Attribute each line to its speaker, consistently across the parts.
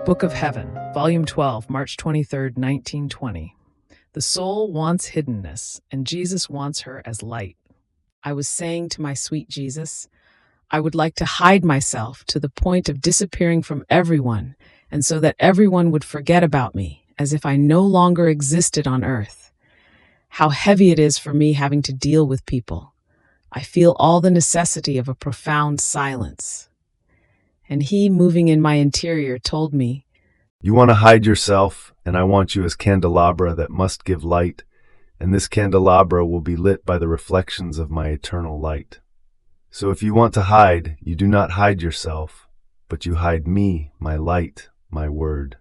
Speaker 1: Book of Heaven, Volume 12, March 23, 1920. The soul wants hiddenness, and Jesus wants her as light. I was saying to my sweet Jesus, I would like to hide myself to the point of disappearing from everyone, and so that everyone would forget about me, as if I no longer existed on earth. How heavy it is for me having to deal with people. I feel all the necessity of a profound silence. And he, moving in my interior, told me,
Speaker 2: You want to hide yourself, and I want you as candelabra that must give light, and this candelabra will be lit by the reflections of my eternal light. So if you want to hide, you do not hide yourself, but you hide me, my light, my word.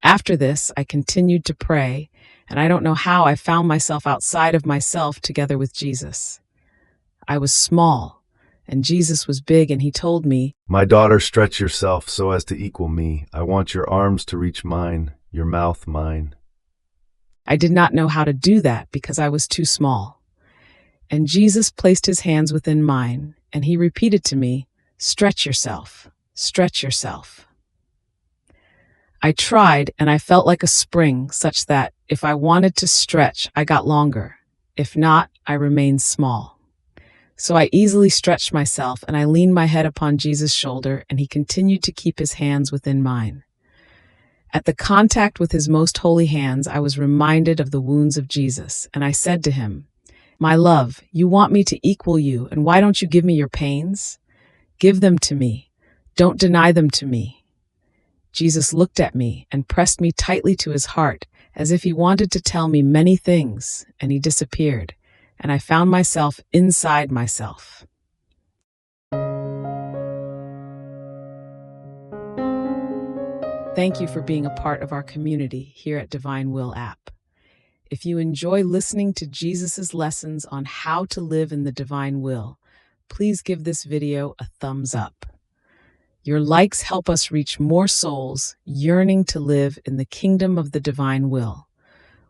Speaker 1: After this, I continued to pray, and I don't know how I found myself outside of myself together with Jesus. I was small, and Jesus was big, and he told me,
Speaker 2: My daughter, stretch yourself so as to equal me. I want your arms to reach mine, your mouth mine.
Speaker 1: I did not know how to do that because I was too small. And Jesus placed his hands within mine, and he repeated to me, Stretch yourself, stretch yourself. I tried, and I felt like a spring, such that if I wanted to stretch, I got longer. If not, I remained small. So I easily stretched myself, and I leaned my head upon Jesus' shoulder, and he continued to keep his hands within mine. At the contact with his most holy hands, I was reminded of the wounds of Jesus, and I said to him, My love, you want me to equal you, and why don't you give me your pains? Give them to me. Don't deny them to me. Jesus looked at me and pressed me tightly to his heart, as if he wanted to tell me many things, and he disappeared, and I found myself inside myself. Thank you for being a part of our community here at Divine Will app. If you enjoy listening to Jesus' lessons on how to live in the divine will, please give this video a thumbs up. Your likes help us reach more souls yearning to live in the kingdom of the divine will.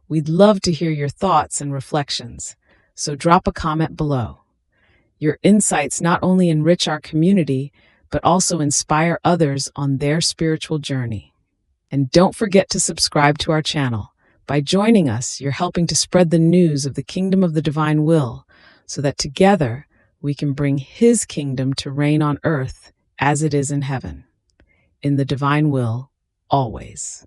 Speaker 1: We'd love to hear your thoughts and reflections, so drop a comment below. Your insights not only enrich our community, but also inspire others on their spiritual journey. And don't forget to subscribe to our channel. By joining us, you're helping to spread the news of the kingdom of the divine will, so that together we can bring his kingdom to reign on earth as it is in heaven. In the divine will, always.